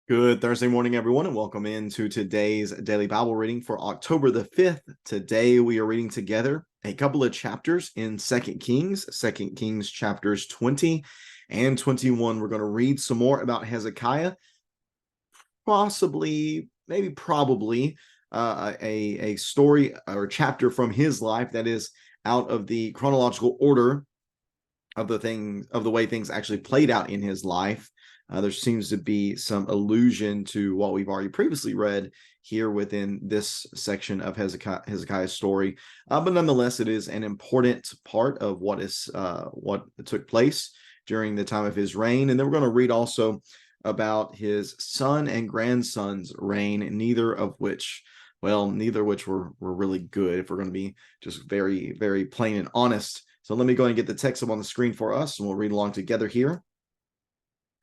Good Thursday morning, everyone, and welcome into today's daily Bible reading for October the 5th. Today we are reading together a couple of chapters in 2 Kings chapters 20 and 21. We're going to read some more about Hezekiah, probably a story or chapter from his life that is out of the chronological order of the way things actually played out in his life. There seems to be some allusion to what we've already previously read here within this section of Hezekiah's story, but nonetheless, it is an important part of what took place during the time of his reign. And then we're going to read also about his son and grandson's reign, neither of which were really good, if we're going to be just very, very plain and honest. So let me go ahead and get the text up on the screen for us, and we'll read along together here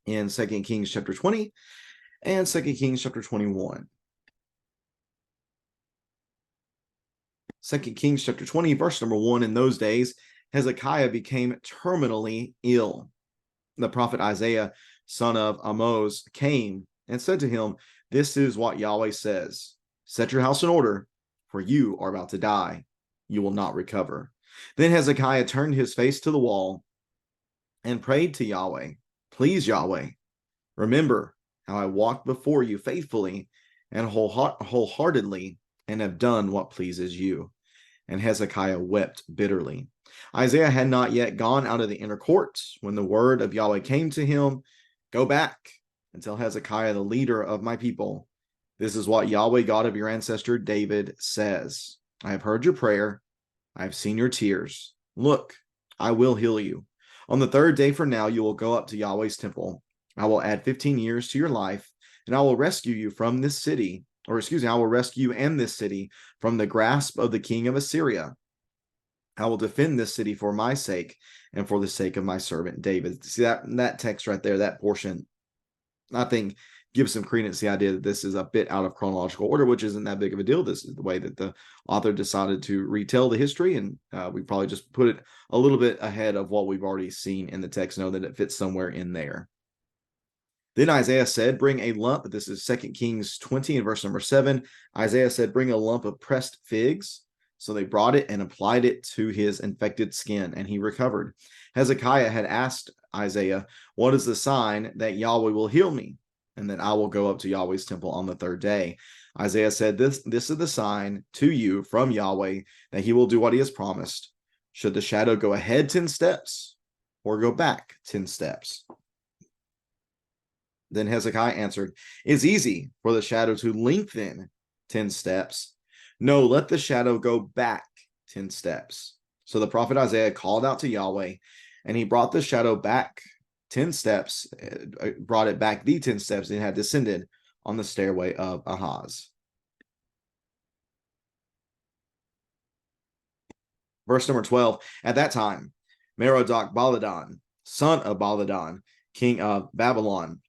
in 2 Kings chapter 20 and 2 Kings chapter 21. 2 Kings chapter 20, verse number 1. In those days, Hezekiah became terminally ill. The prophet Isaiah, son of Amoz, came and said to him, "This is what Yahweh says. Set your house in order, for you are about to die. You will not recover." Then Hezekiah turned his face to the wall and prayed to Yahweh, "Please, Yahweh, remember how I walked before you faithfully and wholeheartedly and have done what pleases you." And Hezekiah wept bitterly. Isaiah had not yet gone out of the inner courts when the word of Yahweh came to him, "Go back and tell Hezekiah, the leader of my people, this is what Yahweh, God of your ancestor David, says. I have heard your prayer. I have seen your tears. Look, I will heal you. On the third day from now, you will go up to Yahweh's temple. I will add 15 years to your life, and I will rescue you from this city, I will rescue you and this city from the grasp of the king of Assyria. I will defend this city for my sake and for the sake of my servant David." See that text right there, that portion, I think gives some credence to the idea that this is a bit out of chronological order, which isn't that big of a deal. This is the way that the author decided to retell the history, and we probably just put it a little bit ahead of what we've already seen in the text, know that it fits somewhere in there. Then Isaiah said, "Bring a lump." This is 2 Kings 20 and verse number 7. Isaiah said, "Bring a lump of pressed figs." So they brought it and applied it to his infected skin, and he recovered. Hezekiah had asked Isaiah, "What is the sign that Yahweh will heal me, and that I will go up to Yahweh's temple on the third day?" Isaiah said, This is the sign to you from Yahweh, that he will do what he has promised. Should the shadow go ahead 10 steps or go back 10 steps? Then Hezekiah answered, "It's easy for the shadow to lengthen 10 steps. No, let the shadow go back 10 steps." So the prophet Isaiah called out to Yahweh, and he brought the shadow back 10 steps, brought it back the 10 steps, and had descended on the stairway of Ahaz. Verse number 12. At that time, Merodach-Baladan, son of Baladan, king of Babylon,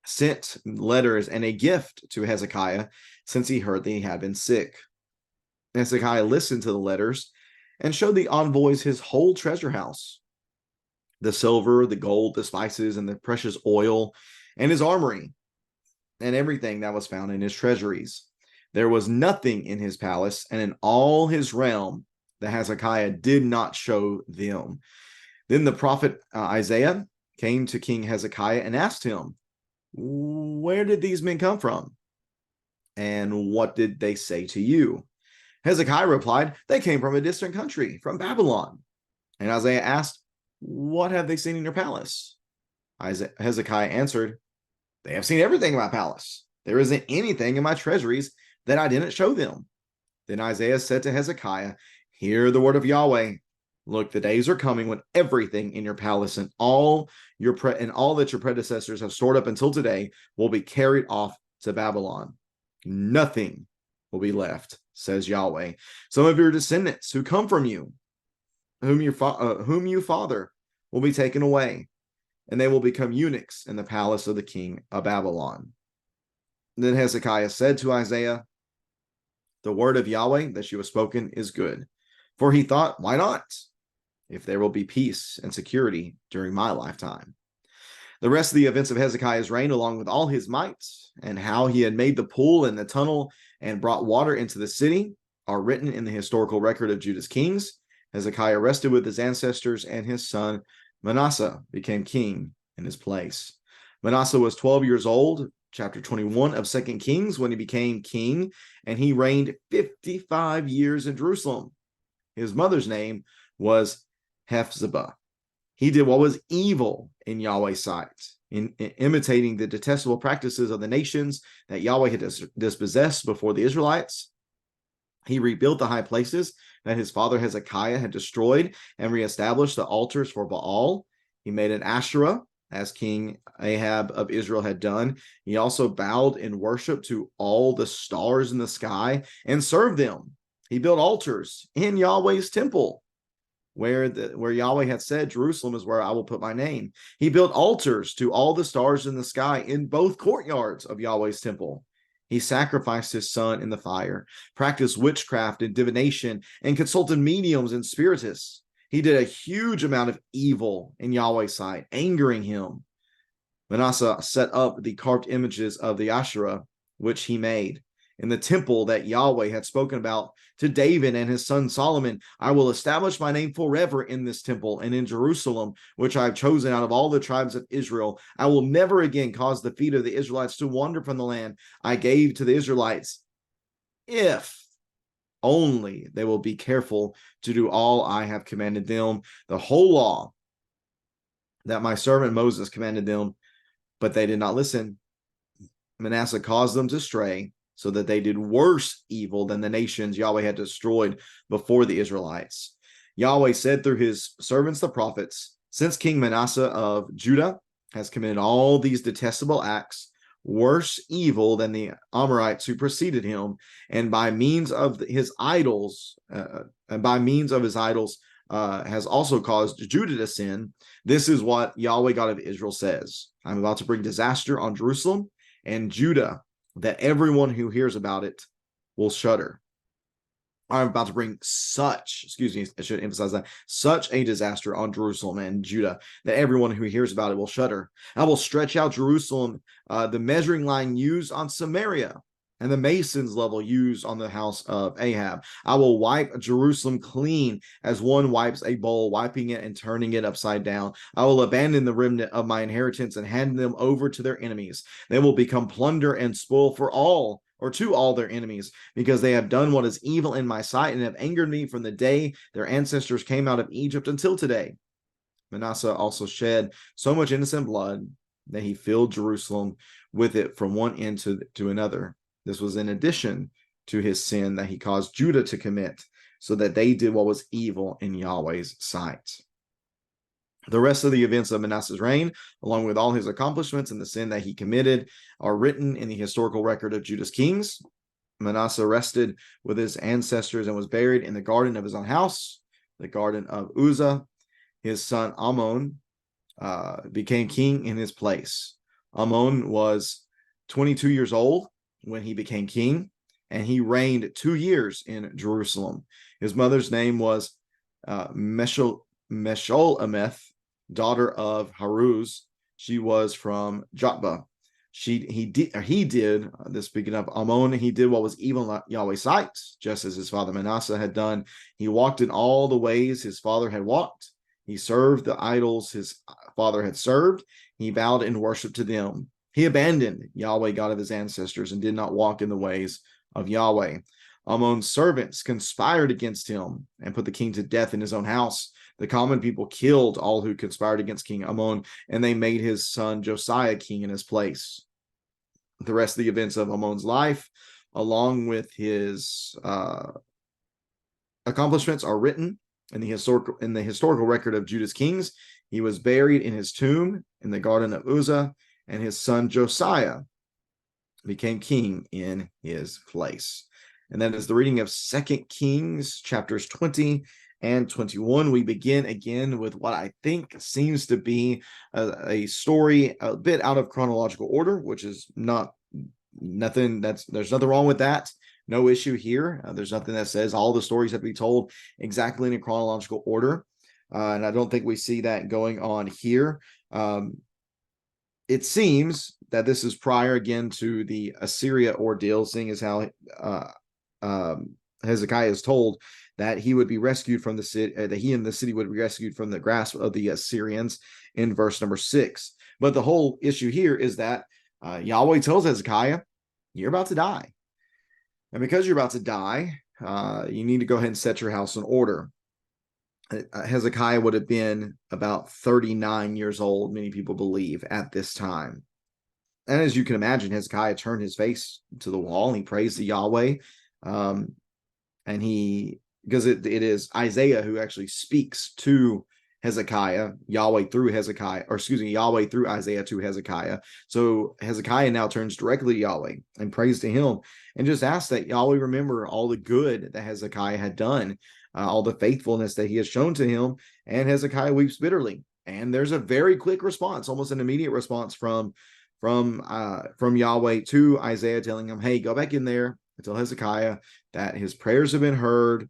sent letters and a gift to Hezekiah, since he heard that he had been sick. Hezekiah listened to the letters and showed the envoys his whole treasure house, the silver, the gold, the spices, and the precious oil, and his armory, and everything that was found in his treasuries. There was nothing in his palace and in all his realm that Hezekiah did not show them. Then the prophet Isaiah came to King Hezekiah and asked him, "Where did these men come from? And what did they say to you?" Hezekiah replied, "They came from a distant country, from Babylon." And Isaiah asked, "What have they seen in your palace?" Hezekiah answered, "They have seen everything in my palace. There isn't anything in my treasuries that I didn't show them." Then Isaiah said to Hezekiah, "Hear the word of Yahweh. Look, the days are coming when everything in your palace and all that your predecessors have stored up until today will be carried off to Babylon. Nothing will be left, says Yahweh. Some of your descendants who come from you, whom you father, will be taken away, and they will become eunuchs in the palace of the king of Babylon." Then Hezekiah said to Isaiah, "The word of Yahweh that you have spoken is good." For he thought, why not? If there will be peace and security during my lifetime. The rest of the events of Hezekiah's reign, along with all his might, and how he had made the pool and the tunnel and brought water into the city, are written in the historical record of Judah's kings. Hezekiah rested with his ancestors, and his son Manasseh became king in his place. Manasseh was 12 years old, chapter 21 of 2 Kings, when he became king, and he reigned 55 years in Jerusalem. His mother's name was Hephzibah. He did what was evil in Yahweh's sight, in imitating the detestable practices of the nations that Yahweh had dispossessed before the Israelites. He rebuilt the high places that his father Hezekiah had destroyed and reestablished the altars for Baal. He made an Asherah, as King Ahab of Israel had done. He also bowed in worship to all the stars in the sky and served them. He built altars in Yahweh's temple, where Yahweh had said, Jerusalem is where I will put my name. He built altars to all the stars in the sky in both courtyards of Yahweh's temple. He sacrificed his son in the fire, practiced witchcraft and divination, and consulted mediums and spiritists. He did a huge amount of evil in Yahweh's sight, angering him. Manasseh set up the carved images of the Asherah, which he made in the temple that Yahweh had spoken about to David and his son Solomon. I will establish my name forever in this temple and in Jerusalem, which I have chosen out of all the tribes of Israel. I will never again cause the feet of the Israelites to wander from the land I gave to the Israelites, if only they will be careful to do all I have commanded them, the whole law that my servant Moses commanded them, but they did not listen. Manasseh caused them to stray, so that they did worse evil than the nations Yahweh had destroyed before the Israelites. Yahweh said through his servants, the prophets, since King Manasseh of Judah has committed all these detestable acts, worse evil than the Amorites who preceded him, and by means of his idols, has also caused Judah to sin. This is what Yahweh God of Israel says: I'm about to bring disaster on Jerusalem and Judah, that everyone who hears about it will shudder. I'm about to bring such a disaster on Jerusalem and Judah that everyone who hears about it will shudder. I will stretch out Jerusalem, the measuring line used on Samaria, and the mason's level used on the house of Ahab. I will wipe Jerusalem clean as one wipes a bowl, wiping it and turning it upside down. I will abandon the remnant of my inheritance and hand them over to their enemies. They will become plunder and spoil for all, or to all their enemies, because they have done what is evil in my sight and have angered me from the day their ancestors came out of Egypt until today. Manasseh also shed so much innocent blood that he filled Jerusalem with it from one end to another. This was in addition to his sin that he caused Judah to commit, so that they did what was evil in Yahweh's sight. The rest of the events of Manasseh's reign, along with all his accomplishments and the sin that he committed, are written in the historical record of Judah's kings. Manasseh rested with his ancestors and was buried in the garden of his own house, the garden of Uzzah. His son Amon became king in his place. Amon was 22 years old when he became king, and he reigned 2 years in Jerusalem. His mother's name was Mesholemeth, daughter of Haruz. She was from Jotbah. He did this. Speaking of Amon, he did what was evil in Yahweh's sight, just as his father Manasseh had done. He walked in all the ways his father had walked. He served the idols his father had served. He bowed in worship to them. He abandoned Yahweh, God of his ancestors, and did not walk in the ways of Yahweh. Amon's servants conspired against him and put the king to death in his own house. The common people killed all who conspired against King Amon, and they made his son Josiah king in his place. The rest of the events of Amon's life, along with his accomplishments, are written in the historical record of Judah's kings. He was buried in his tomb in the garden of Uzzah, and his son Josiah became king in his place. And that is the reading of 2 Kings chapters 20 and 21. We begin again with what I think seems to be a story a bit out of chronological order, which is nothing. There's nothing wrong with that. No issue here. There's nothing that says all the stories have to be told exactly in a chronological order. And I don't think we see that going on here. it seems that this is prior again to the Assyria ordeal, seeing as how Hezekiah is told that he would be rescued from the city, that he and the city would be rescued from the grasp of the Assyrians in verse number 6. But the whole issue here is that Yahweh tells Hezekiah, you're about to die. And because you're about to die, you need to go ahead and set your house in order. Hezekiah would have been about 39 years old, many people believe, at this time. And as you can imagine, Hezekiah turned his face to the wall and he prays to Yahweh. And he, because it is Isaiah who actually speaks to Hezekiah, Yahweh through Hezekiah, or excuse me, Yahweh through Isaiah to Hezekiah. So Hezekiah now turns directly to Yahweh and prays to him and just asks that Yahweh remember all the good that Hezekiah had done, all the faithfulness that he has shown to him. And Hezekiah weeps bitterly. And there's a very quick response, almost an immediate response from Yahweh to Isaiah, telling him, hey, go back in there and tell Hezekiah that his prayers have been heard.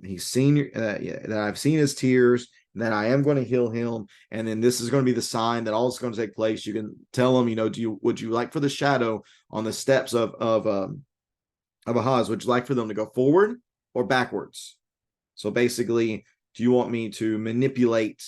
He's seen that I've seen his tears, and that I am going to heal him. And then this is going to be the sign that all is going to take place. You can tell him, would you like for the shadow on the steps of Ahaz? Would you like for them to go forward or backwards? So basically, do you want me to manipulate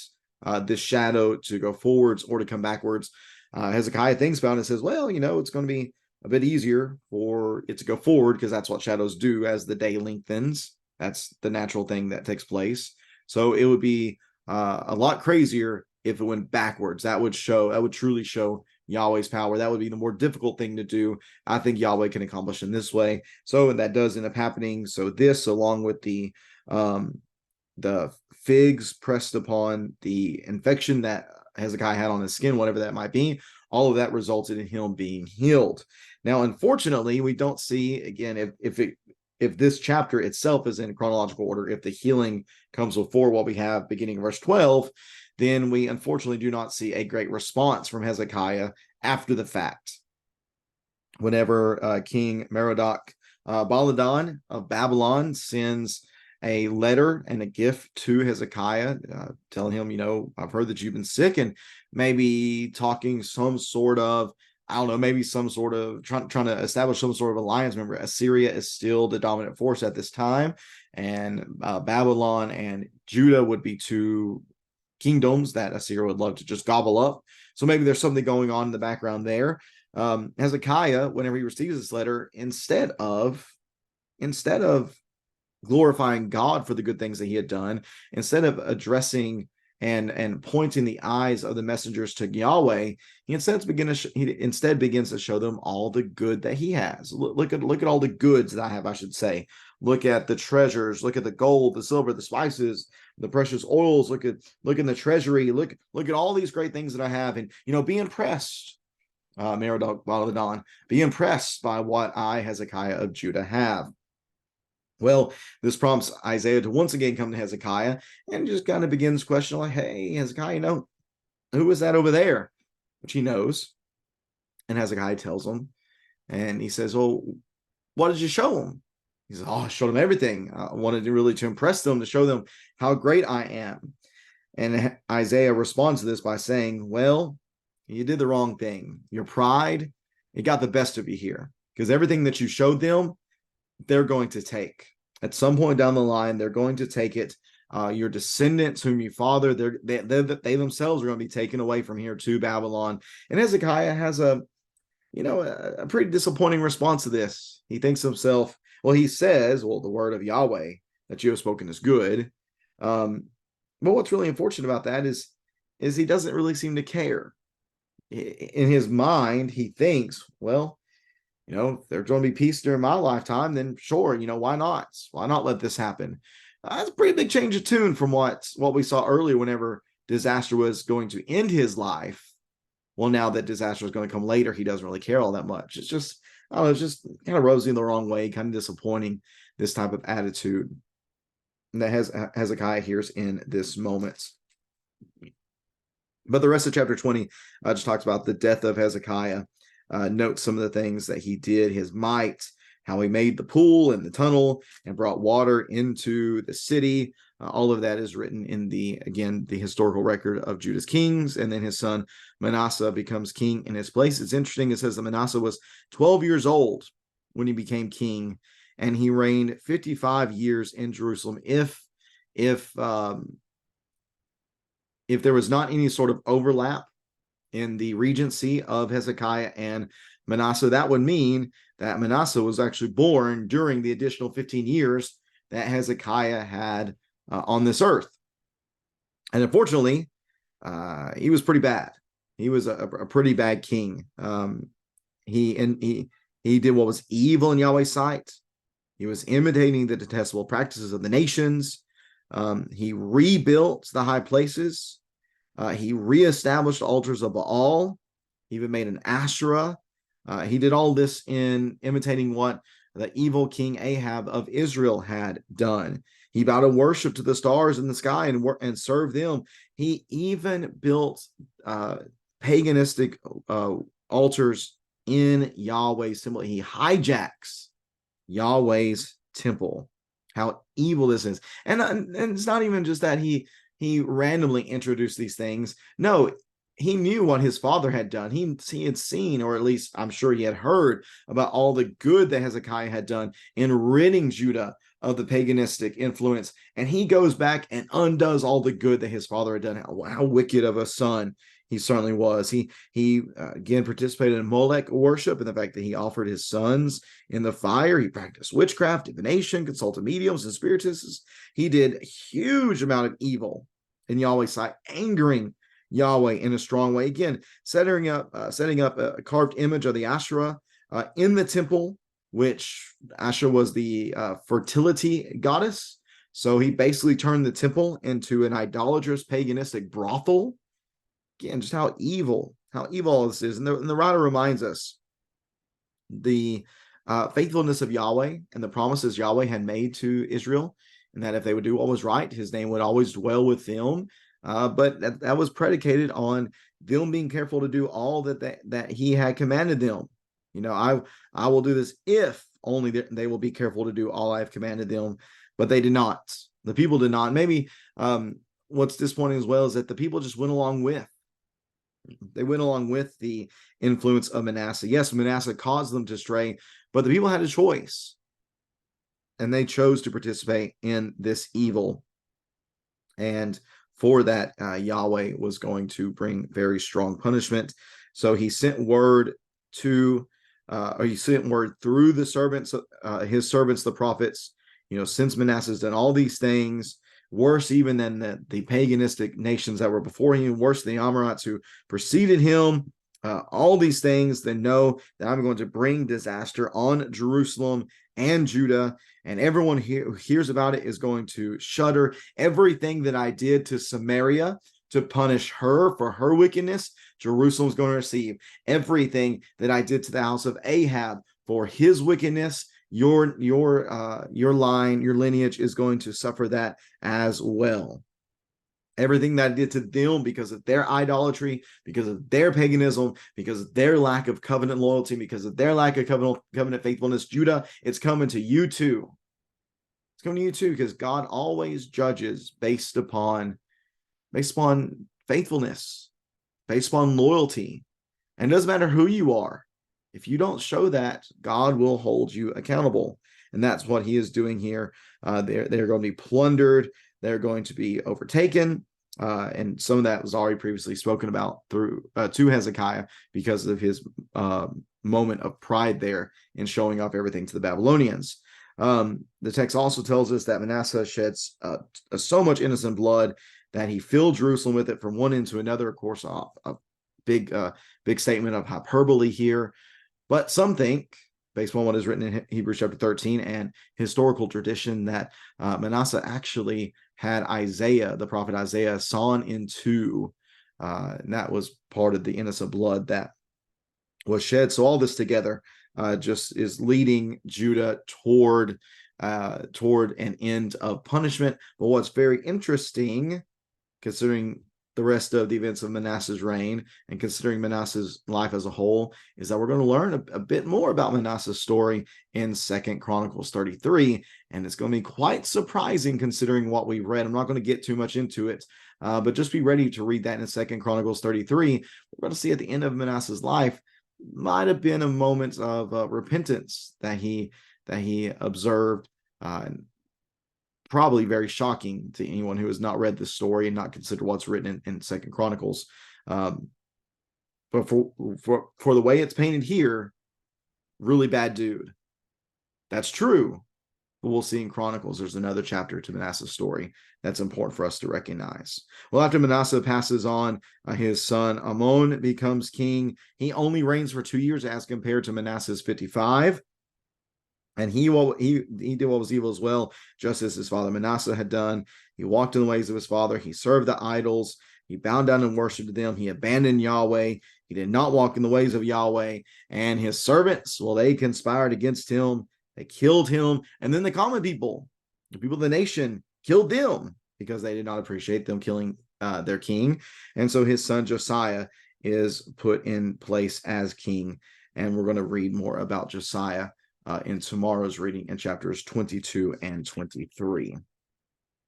this shadow to go forwards or to come backwards? Hezekiah thinks about it and says, well, it's going to be a bit easier for it to go forward because that's what shadows do as the day lengthens. That's the natural thing that takes place. So it would be a lot crazier if it went backwards. That would truly show Yahweh's power. That would be the more difficult thing to do. I think Yahweh can accomplish in this way. So that does end up happening. So this, along with the figs pressed upon the infection that Hezekiah had on his skin, whatever that might be, all of that resulted in him being healed. Now, unfortunately, we don't see, again, if this chapter itself is in chronological order, if the healing comes before what we have beginning verse 12, then we unfortunately do not see a great response from Hezekiah after the fact. Whenever King Merodach Baladan of Babylon sends a letter and a gift to Hezekiah, telling him, I've heard that you've been sick, and maybe talking some sort of, I don't know, maybe some sort of trying to establish some sort of alliance. Remember, Assyria is still the dominant force at this time, and Babylon and Judah would be two kingdoms that Assyria would love to just gobble up. So maybe there's something going on in the background there. Hezekiah, whenever he receives this letter, instead of glorifying God for the good things that he had done, instead of addressing and pointing the eyes of the messengers to Yahweh, he instead begins to show them all the good that he has. Look at all the goods that I have, I should say. Look at the treasures, look at the gold, the silver, the spices, the precious oils, look in the treasury, look at all these great things that I have, and be impressed. Merodach Baladan, be impressed by what I, Hezekiah of Judah, have. Well, this prompts Isaiah to once again come to Hezekiah and just kind of begins questioning, like, hey, Hezekiah, who is that over there? Which he knows. And Hezekiah tells him, and he says, well, what did you show him? He says, I showed him everything. I wanted to impress them, to show them how great I am. And Isaiah responds to this by saying, well, you did the wrong thing. Your pride, it got the best of you here, because everything that you showed them, they're going to take. At some point down the line, they're going to take it. Your descendants whom you father, they themselves are going to be taken away from here to Babylon. And Hezekiah has a pretty disappointing response to this. He thinks to himself, well, he says, the word of Yahweh that you have spoken is good. But what's really unfortunate about that is he doesn't really seem to care. In his mind, he thinks, well, if there's going to be peace during my lifetime, then sure, why not? Why not let this happen? That's a pretty big change of tune from what we saw earlier whenever disaster was going to end his life. Well, now that disaster is going to come later, he doesn't really care all that much. It's just, I don't know, it's just kind of rubs me the wrong way, kind of disappointing, this type of attitude that Hezekiah hears in this moment. But the rest of chapter 20 just talks about the death of Hezekiah. Note some of the things that he did, his might, how he made the pool and the tunnel and brought water into the city. All of that is written in the historical record of Judah's kings. And then his son Manasseh becomes king in his place. It's interesting. It says that Manasseh was 12 years old when he became king, and he reigned 55 years in Jerusalem. If there was not any sort of overlap in the regency of Hezekiah and Manasseh, that would mean that Manasseh was actually born during the additional 15 years that Hezekiah had on this earth. And unfortunately, he was pretty bad. He was a pretty bad king. He did what was evil in Yahweh's sight. He was imitating the detestable practices of the nations. He rebuilt the high places. He reestablished altars of Baal. He even made an Asherah. He did all this in imitating what the evil king Ahab of Israel had done. He vowed to worship to the stars in the sky and serve them. He even built paganistic altars in Yahweh's temple. He hijacks Yahweh's temple. How evil this is. And it's not even just that he randomly introduced these things. No, he knew what his father had done. He had seen, or at least I'm sure he had heard about all the good that Hezekiah had done in ridding Judah of the paganistic influence. And he goes back and undoes all the good that his father had done. How wicked of a son he certainly was. He again participated in Molech worship, and the fact that he offered his sons in the fire. He practiced witchcraft, divination, consulted mediums and spiritists. He did a huge amount of evil in Yahweh's sight, angering Yahweh in a strong way. Again, setting up a carved image of the Asherah in the temple, which Asherah was the fertility goddess. So he basically turned the temple into an idolatrous, paganistic brothel. Again, just how evil all this is. And the writer reminds us the faithfulness of Yahweh and the promises Yahweh had made to Israel, and that if they would do what was right, his name would always dwell with them. But that was predicated on them being careful to do all that he had commanded them. I will do this if only they will be careful to do all I have commanded them. But they did not. The people did not. Maybe what's disappointing as well is that the people just went along with. They went along with the influence of Manasseh. Yes, Manasseh caused them to stray, but the people had a choice, and they chose to participate in this evil. And for that, Yahweh was going to bring very strong punishment. So he sent word through the servants, his servants, the prophets. Since Manasseh's done all these things, worse even than the paganistic nations that were before him, worse than the Amorites who preceded him, all these things, then know that I'm going to bring disaster on Jerusalem and Judah, and everyone who hears about it is going to shudder. Everything that I did to Samaria to punish her for her wickedness, Jerusalem's going to receive. Everything that I did to the house of Ahab for his wickedness, your line, your lineage is going to suffer that as well. Everything that I did to them because of their idolatry, because of their paganism, because of their lack of covenant loyalty, because of their lack of covenant faithfulness, Judah, it's coming to you too. It's coming to you too, because God always judges based upon faithfulness, based upon loyalty. And it doesn't matter who you are. If you don't show that, God will hold you accountable. And that's what he is doing here. They're going to be plundered. They're going to be overtaken. And some of that was already previously spoken about through to Hezekiah because of his moment of pride there in showing off everything to the Babylonians. The text also tells us that Manasseh sheds so much innocent blood that he filled Jerusalem with it from one end to another. Of course, a big statement of hyperbole here. But some think, based on what is written in Hebrews chapter 13 and historical tradition, that Manasseh actually had Isaiah, the prophet Isaiah, sawn in two. And that was part of the innocent blood that was shed. So all this together just is leading Judah toward an end of punishment. But what's very interesting, considering the rest of the events of Manasseh's reign and considering Manasseh's life as a whole is that we're going to learn a bit more about Manasseh's story in 2 Chronicles 33. And it's going to be quite surprising considering what we've read. I'm not going to get too much into it, but just be ready to read that in 2 Chronicles 33. We're going to see at the end of Manasseh's life might have been a moment of repentance that he observed, probably very shocking to anyone who has not read this story and not considered what's written in 2 Chronicles. But for the way it's painted here, really bad dude. That's true. But we'll see in Chronicles, there's another chapter to Manasseh's story that's important for us to recognize. Well, after Manasseh passes on, his son Amon becomes king. He only reigns for 2 years as compared to Manasseh's 55. And he did what was evil as well, just as his father Manasseh had done. He walked in the ways of his father. He served the idols. He bowed down and worshipped them. He abandoned Yahweh. He did not walk in the ways of Yahweh. And his servants, well, they conspired against him. They killed him. And then the common people, the people of the nation, killed them because they did not appreciate them killing their king. And so his son Josiah is put in place as king. And we're going to read more about Josiah in tomorrow's reading in chapters 22 and 23.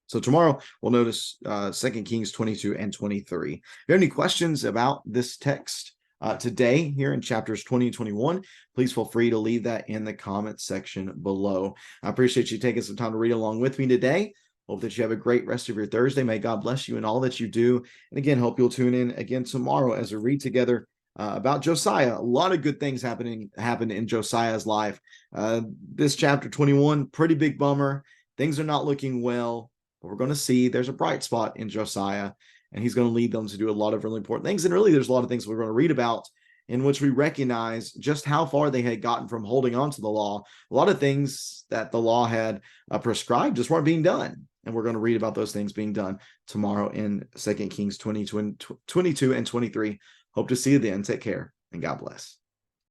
So tomorrow we'll notice 2 Kings 22 and 23. If you have any questions about this text today here in chapters 20 and 21, please feel free to leave that in the comment section below. I appreciate you taking some time to read along with me today. Hope that you have a great rest of your Thursday. May God bless you in all that you do. And again, hope you'll tune in again tomorrow as we read together about Josiah. A lot of good things happened in Josiah's life. This chapter 21, pretty big bummer. Things are not looking well, but we're going to see there's a bright spot in Josiah, and he's going to lead them to do a lot of really important things. And really, there's a lot of things we're going to read about in which we recognize just how far they had gotten from holding on to the law. A lot of things that the law had prescribed just weren't being done. And we're going to read about those things being done tomorrow in 2 Kings 22 and 23. Hope to see you then. Take care and God bless.